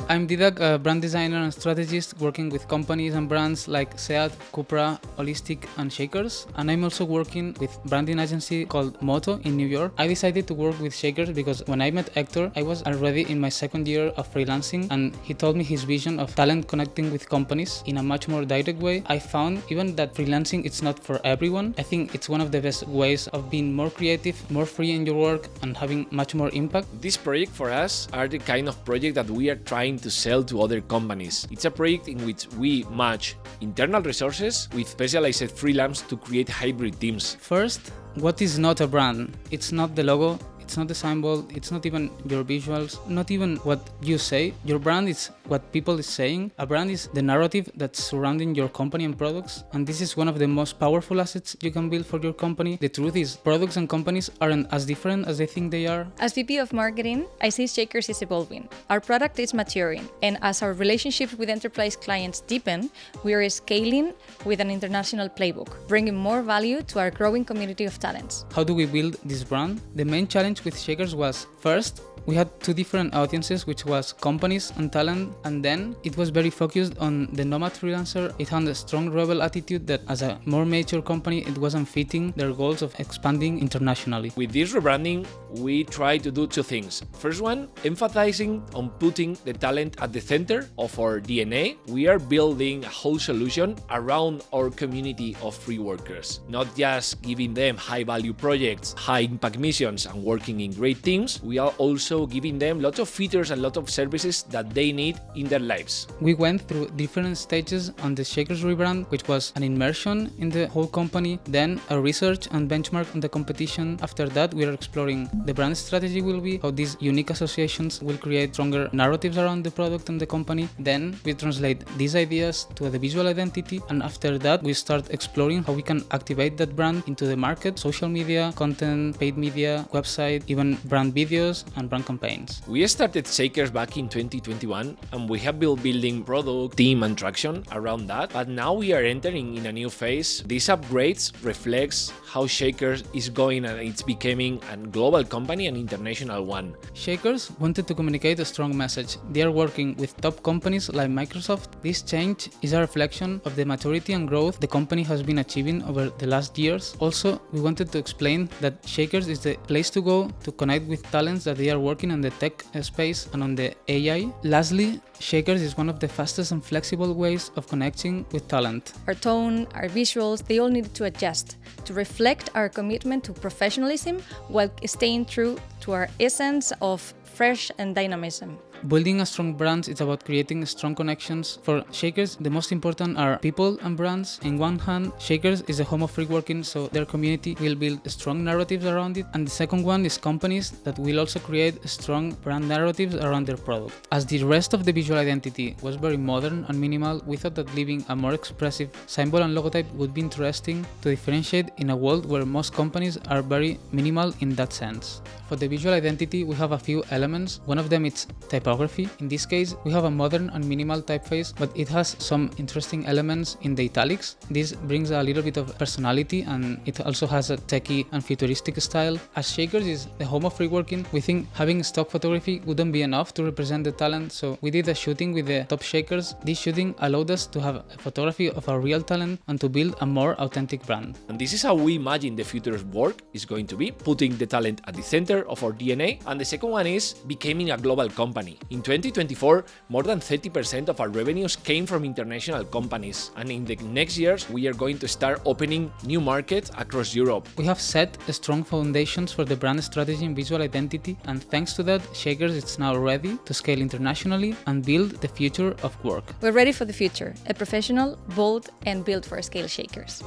I'm Didac, a brand designer and strategist working with companies and brands like Seat, Cupra, Holistic and Shakers. And I'm also working with branding agency called Moto in New York. I decided to work with Shakers because when I met Hector, I was already in my second year of freelancing and he told me his vision of talent connecting with companies in a much more direct way. I found even that freelancing it's not for everyone. I think it's one of the best ways of being more creative, more free in your work and having much more impact. This project for us are the kind of project that we are trying to sell to other companies. It's a project in which we match internal resources with specialized freelance to create hybrid teams. First, what is not a brand? It's not the logo, it's not the symbol, it's not even your visuals, not even what you say. Your brand is what people is saying. A brand is the narrative that's surrounding your company and products, and this is one of the most powerful assets you can build for your company. The truth is, products and companies aren't as different as they think they are. As VP of Marketing, I see Shakers is evolving. Our product is maturing, and as our relationships with enterprise clients deepen, we are scaling with an international playbook, bringing more value to our growing community of talents. How do we build this brand? The main challenge with Shakers was, first, we had two different audiences, which was companies and talent, and then it was very focused on the nomad freelancer. It had a strong rebel attitude that as a more mature company, it wasn't fitting their goals of expanding internationally. With this rebranding, we try to do two things. First one, emphasizing on putting the talent at the center of our DNA. We are building a whole solution around our community of free workers, not just giving them high-value projects, high-impact missions, and working in great teams. We are also giving them lots of features and lots of services that they need in their lives. We went through different stages on the Shakers rebrand, which was an immersion in the whole company, then a research and benchmark on the competition. After that, we are exploring the brand strategy will be, how these unique associations will create stronger narratives around the product and the company. Then we translate these ideas to the visual identity, and after that, we start exploring how we can activate that brand into the market, social media, content, paid media, website, even brand videos and brand campaigns. We started Shakers back in 2021 and we have been building product, team and traction around that, but now we are entering in a new phase. These upgrades reflects how Shakers is going and it's becoming a global company, an international one. Shakers wanted to communicate a strong message. They are working with top companies like Microsoft. This change is a reflection of the maturity and growth the company has been achieving over the last years. Also, we wanted to explain that Shakers is the place to go to connect with talents that they are working on the tech space and on the AI. Lastly, Shakers is one of the fastest and flexible ways of connecting with talent. Our tone, our visuals, they all needed to adjust to reflect our commitment to professionalism while staying true to our essence of fresh and dynamism. Building a strong brand is about creating strong connections. For Shakers, the most important are people and brands. In one hand, Shakers is a home of free working, so their community will build strong narratives around it. And the second one is companies that will also create strong brand narratives around their product. As the rest of the visual identity was very modern and minimal, we thought that leaving a more expressive symbol and logotype would be interesting to differentiate in a world where most companies are very minimal in that sense. For the visual identity, we have a few elements. One of them is typography. In this case, we have a modern and minimal typeface, but it has some interesting elements in the italics. This brings a little bit of personality and it also has a techie and futuristic style. As Shakers is the home of free working, we think having stock photography wouldn't be enough to represent the talent, so we did a shooting with the top Shakers. This shooting allowed us to have a photography of our real talent and to build a more authentic brand. And this is how we imagine the future of work is going to be, putting the talent at the center of our DNA. And the second one is becoming a global company. In 2024, more than 30% of our revenues came from international companies, and in the next years, we are going to start opening new markets across Europe. We have set strong foundations for the brand strategy and visual identity, and thanks to that, Shakers is now ready to scale internationally and build the future of work. We're ready for the future, a professional, bold, and built for scale Shakers.